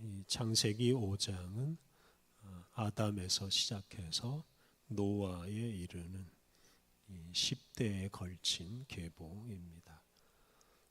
이 창세기 5장은 아담에서 시작해서 노아에 이르는 10대에 걸친 계보입니다.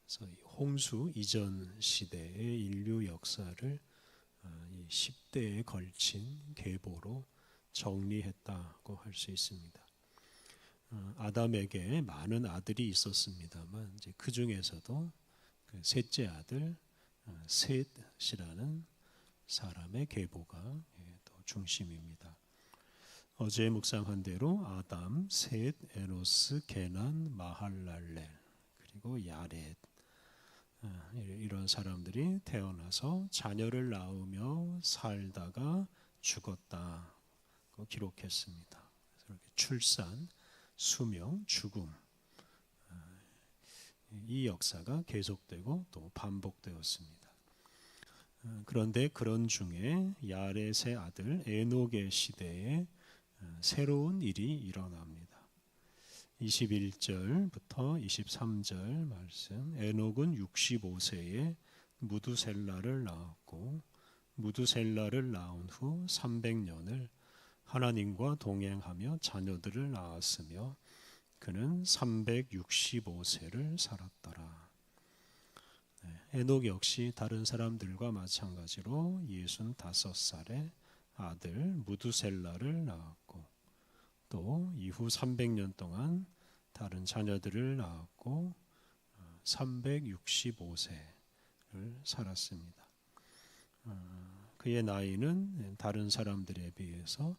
그래서 홍수 이전 시대의 인류 역사를 이 10대에 걸친 계보로 정리했다고 할 수 있습니다. 아담에게 많은 아들이 있었습니다만 이제 그 중에서도 그 셋째 아들 셋이라는 사람의 계보가 또 중심입니다. 어제 묵상한 대로 아담, 셋, 에노스, 게난, 마할랄렐 그리고 야렛 이런 사람들이 태어나서 자녀를 낳으며 살다가 죽었다고 기록했습니다. 그래서 출산, 수명, 죽음 이 역사가 계속되고 또 반복되었습니다. 그런데 그런 중에 야렛의 아들 에녹의 시대에 새로운 일이 일어납니다. 21절부터 23절 말씀. 에녹은 65세에 무두셀라를 낳았고 무두셀라를 낳은 후 300년을 하나님과 동행하며 자녀들을 낳았으며 그는 365세를 살았더라. 에녹 역시 다른 사람들과 마찬가지로 65살에 아들 무두셀라를 낳았고 또 이후 300년 동안 다른 자녀들을 낳았고 365세를 살았습니다. 그의 나이는 다른 사람들에 비해서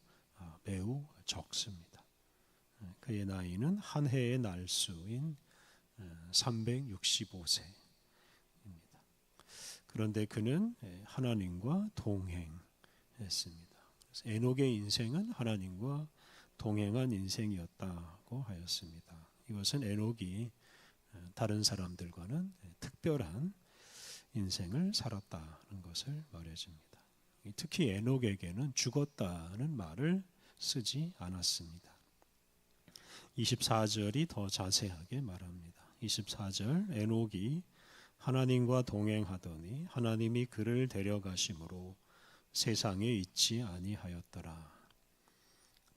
매우 적습니다. 그의 나이는 한 해의 날수인 365세입니다. 그런데 그는 하나님과 동행했습니다. 그래서 에녹의 인생은 하나님과 동행한 인생이었다고 하였습니다. 이것은 에녹이 다른 사람들과는 특별한 인생을 살았다는 것을 말해줍니다. 특히 에녹에게는 죽었다는 말을 쓰지 않았습니다. 24절이 더 자세하게 말합니다. 24절 에녹이 하나님과 동행하더니 하나님이 그를 데려가심으로 세상에 있지 아니하였더라.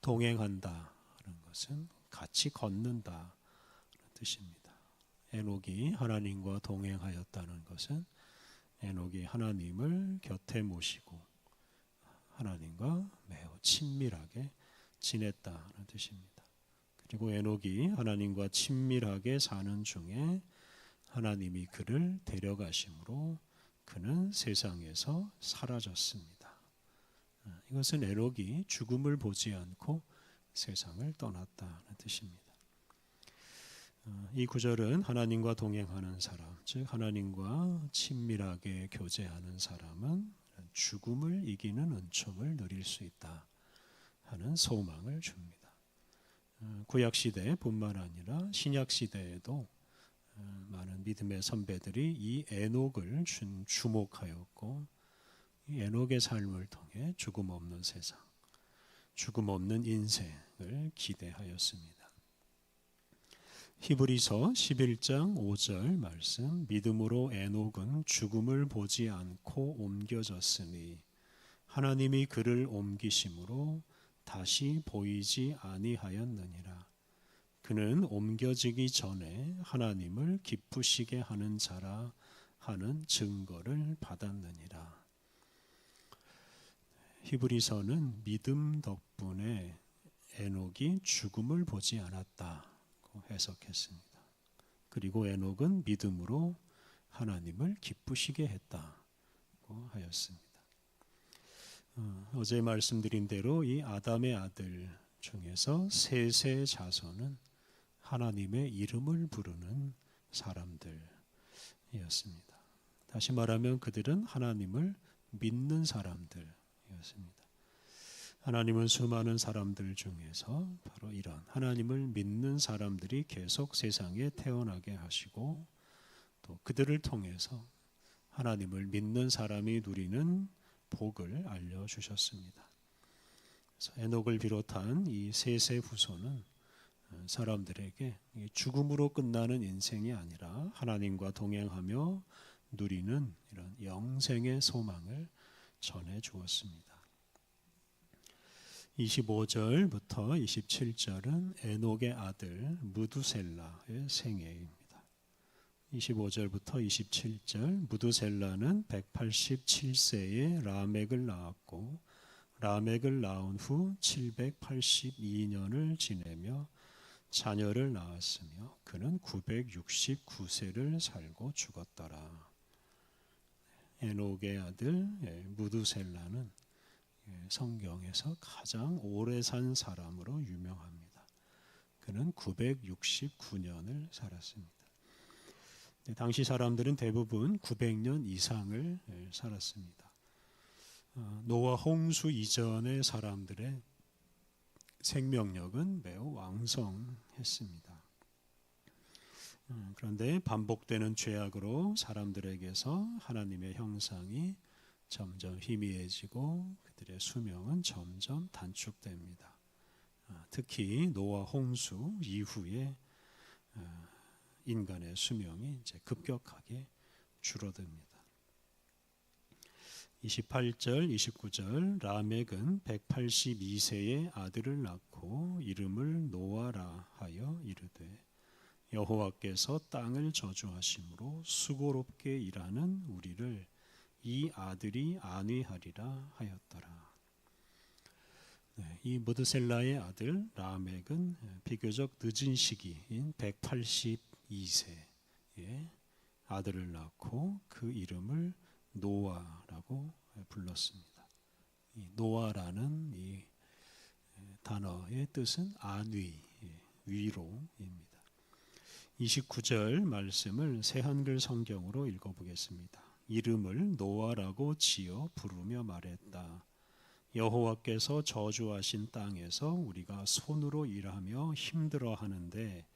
동행한다는 것은 같이 걷는다는 뜻입니다. 에녹이 하나님과 동행하였다는 것은 에녹이 하나님을 곁에 모시고 하나님과 매우 친밀하게 지냈다는 뜻입니다. 그리고 에녹이 하나님과 친밀하게 사는 중에 하나님이 그를 데려가심으로 그는 세상에서 사라졌습니다. 이것은 에녹이 죽음을 보지 않고 세상을 떠났다는 뜻입니다. 이 구절은 하나님과 동행하는 사람, 즉 하나님과 친밀하게 교제하는 사람은 죽음을 이기는 은총을 누릴 수 있다 하는 소망을 줍니다. 구약 시대뿐만 아니라 신약 시대에도 많은 믿음의 선배들이 이 에녹을 주목하였고 이 에녹의 삶을 통해 죽음 없는 세상, 죽음 없는 인생을 기대하였습니다. 히브리서 11장 5절 말씀. 믿음으로 에녹은 죽음을 보지 않고 옮겨졌으니 하나님이 그를 옮기심으로 다시 보이지 아니하였느니라. 그는 옮겨지기 전에 하나님을 기쁘시게 하는 자라 하는 증거를 받았느니라. 히브리서는 믿음 덕분에 에녹이 죽음을 보지 않았다고 해석했습니다. 그리고 에녹은 믿음으로 하나님을 기쁘시게 했다고 하였습니다. 어제 말씀드린 대로 이 아담의 아들 중에서 셋의 자손은 하나님의 이름을 부르는 사람들이었습니다. 다시 말하면 그들은 하나님을 믿는 사람들이었습니다. 하나님은 수많은 사람들 중에서 바로 이런 하나님을 믿는 사람들이 계속 세상에 태어나게 하시고 또 그들을 통해서 하나님을 믿는 사람이 누리는 복을 알려주셨습니다. 그래서 에녹을 비롯한 이 셋의 후손은 사람들에게 죽음으로 끝나는 인생이 아니라 하나님과 동행하며 누리는 이런 영생의 소망을 전해 주었습니다. 25절부터 27절은 에녹의 아들 무두셀라의 생애입니다. 25절부터 27절, 무두셀라는 187세에 라멕을 낳았고 라멕을 낳은 후 782년을 지내며 자녀를 낳았으며 그는 969세를 살고 죽었더라. 에녹의 아들 무두셀라는 성경에서 가장 오래 산 사람으로 유명합니다. 그는 969년을 살았습니다. 당시 사람들은 대부분 900년 이상을 살았습니다. 노아 홍수 이전의 사람들의 생명력은 매우 왕성했습니다. 그런데 반복되는 죄악으로 사람들에게서 하나님의 형상이 점점 희미해지고 그들의 수명은 점점 단축됩니다. 특히 노아 홍수 이후에 인간의 수명이 이제 급격하게 줄어듭니다. 28절, 29절 라멕은 182세의 아들을 낳고 이름을 노아라 하여 이르되 여호와께서 땅을 저주하심으로 수고롭게 일하는 우리를 이 아들이 안위하리라 하였더라. 이 무드셀라의 아들 라멕은 비교적 늦은 시기인 182세에 아들을 낳고 그 이름을 노아라고 불렀습니다. 이 노아라는 이 단어의 뜻은 안위, 위로입니다. 29절 말씀을 새한글 성경으로 읽어보겠습니다. 이름을 노아라고 지어 부르며 말했다. 여호와께서 저주하신 땅에서 우리가 손으로 일하며 힘들어하는데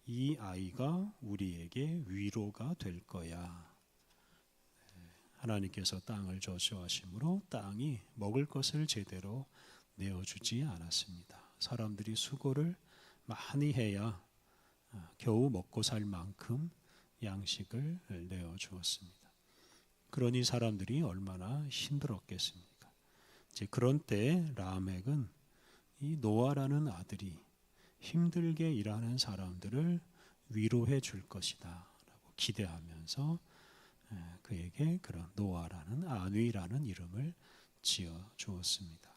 이 아이가 우리에게 위로가 될 거야. 하나님께서 땅을 저주하심으로 땅이 먹을 것을 제대로 내어주지 않았습니다. 사람들이 수고를 많이 해야 겨우 먹고 살 만큼 양식을 내어주었습니다. 그러니 사람들이 얼마나 힘들었겠습니까? 이제 그런 때 라멕은 이 노아라는 아들이 힘들게 일하는 사람들을 위로해 줄 것이다 라고 기대하면서 그에게 그런 노아라는 안위라는 이름을 지어 주었습니다.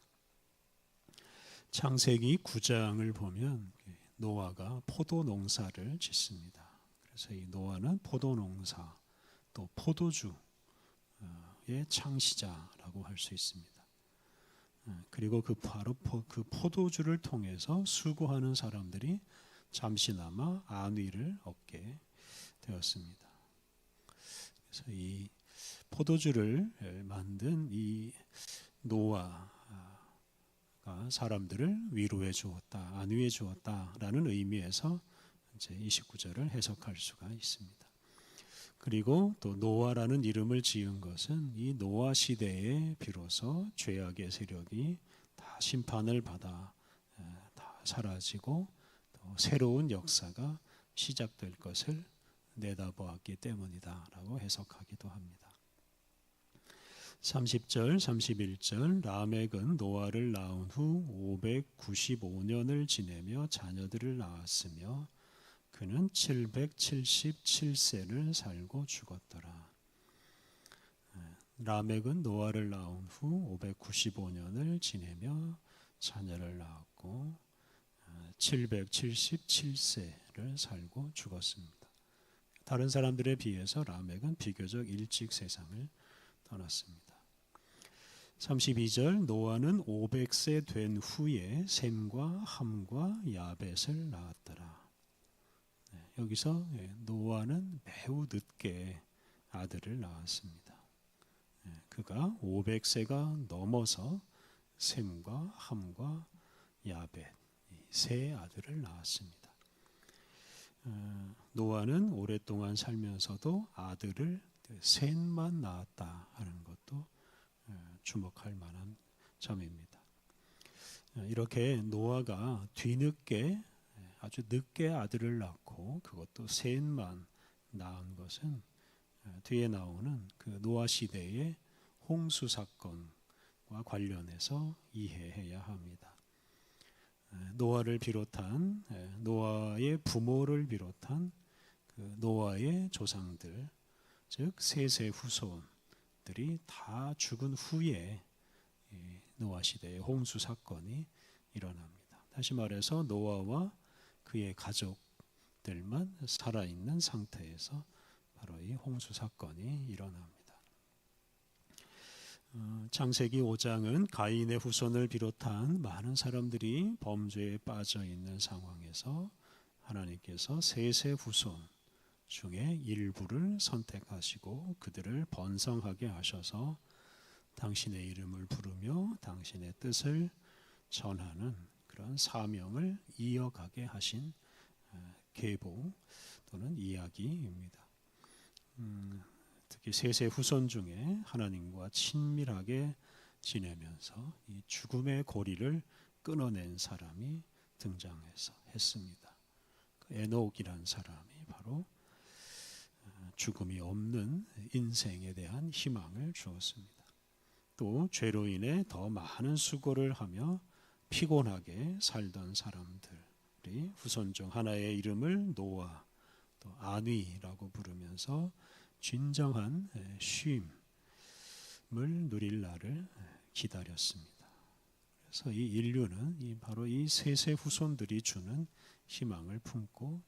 창세기 9장을 보면 노아가 포도 농사를 짓습니다. 그래서 이 노아는 포도 농사 또 포도주의 창시자라고 할 수 있습니다. 그리고 바로 그 포도주를 통해서 수고하는 사람들이 잠시나마 안위를 얻게 되었습니다. 그래서 이 포도주를 만든 이 노아가 사람들을 위로해 주었다, 안위해 주었다라는 의미에서 이제 29절을 해석할 수가 있습니다. 그리고 또 노아라는 이름을 지은 것은 이 노아 시대에 비로소 죄악의 세력이 다 심판을 받아 다 사라지고 또 새로운 역사가 시작될 것을 내다보았기 때문이다라고 해석하기도 합니다. 30절, 31절 라멕은 노아를 낳은 후 595년을 지내며 자녀들을 낳았으며 그는 777세를 살고 죽었더라. 라멕은 노아를 낳은 후 595년을 지내며 자녀를 낳았고 777세를 살고 죽었습니다. 다른 사람들에 비해서 라멕은 비교적 일찍 세상을 떠났습니다. 32절 노아는 500세 된 후에 셈과 함과 야벳을 낳았더라. 여기서 노아는 매우 늦게 아들을 낳았습니다. 그가 500세가 넘어서 셈과 함과 야벳 세 아들을 낳았습니다. 노아는 오랫동안 살면서도 아들을 셋만 낳았다 하는 것도 주목할 만한 점입니다. 이렇게 노아가 뒤늦게 아주 늦게 아들을 낳고 그것도 셋만 낳은 것은 뒤에 나오는 그 노아 시대의 홍수 사건과 관련해서 이해해야 합니다. 노아를 비롯한 노아의 부모를 비롯한 그 노아의 조상들, 즉 셋의 후손들이 다 죽은 후에 노아 시대의 홍수 사건이 일어납니다. 다시 말해서 노아와 그의 가족들만 살아있는 상태에서 바로 이 홍수 사건이 일어납니다. 창세기 5장은 가인의 후손을 비롯한 많은 사람들이 범죄에 빠져 있는 상황에서 하나님께서 셋의 후손 중에 일부를 선택하시고 그들을 번성하게 하셔서 당신의 이름을 부르며 당신의 뜻을 전하는 그런 사명을 이어가게 하신 계보 또는 이야기입니다. 특히 셋의 후손 중에 하나님과 친밀하게 지내면서 이 죽음의 고리를 끊어낸 사람이 등장해서 했습니다. 그 에녹이란 사람이 바로 죽음이 없는 인생에 대한 희망을 주었습니다. 또 죄로 인해 더 많은 수고를 하며 피곤하게 살던 사람들이 후손 중 하나의 이름을 노아 또 아뉘라고 부르면서 진정한 쉼을 누릴 날을 기다렸습니다. 그래서 이 인류는 바로 이 셋의 후손들이 주는 희망을 품고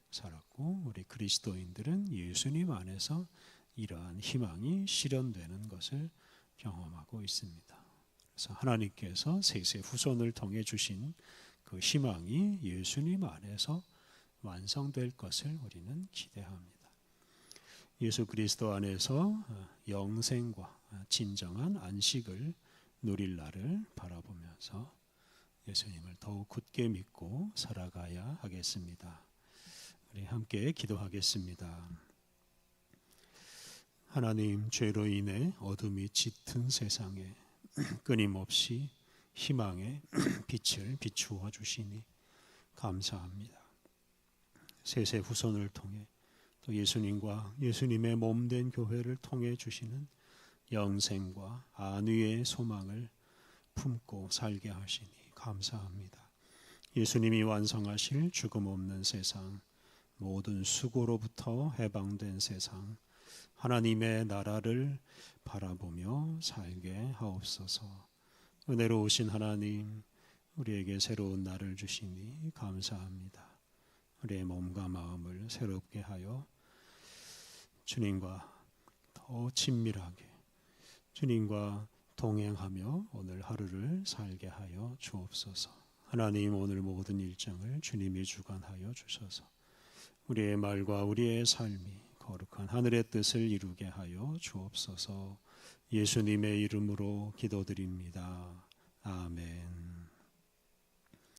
살았고 우리 그리스도인들은 예수님 안에서 이러한 희망이 실현되는 것을 경험하고 있습니다. 그래서 하나님께서 셋의 후손을 통해 주신 그 희망이 예수님 안에서 완성될 것을 우리는 기대합니다. 예수 그리스도 안에서 영생과 진정한 안식을 누릴 날을 바라보면서 예수님을 더욱 굳게 믿고 살아가야 하겠습니다. 우리 함께 기도하겠습니다. 하나님, 죄로 인해 어둠이 짙은 세상에 끊임없이 희망의 빛을 비추어 주시니 감사합니다. 셋의 후손을 통해 또 예수님과 예수님의 몸된 교회를 통해 주시는 영생과 안위의 소망을 품고 살게 하시니 감사합니다. 예수님이 완성하실 죽음 없는 세상, 모든 수고로부터 해방된 세상, 하나님의 나라를 바라보며 살게 하옵소서. 은혜로우신 하나님, 우리에게 새로운 날을 주시니 감사합니다. 우리의 몸과 마음을 새롭게 하여 주님과 더 친밀하게 주님과 동행하며 오늘 하루를 살게 하여 주옵소서. 하나님, 오늘 모든 일정을 주님이 주관하여 주셔서 우리의 말과 우리의 삶이 거룩한 하늘의 뜻을 이루게 하여 주옵소서. 예수님의 이름으로 기도드립니다. 아멘.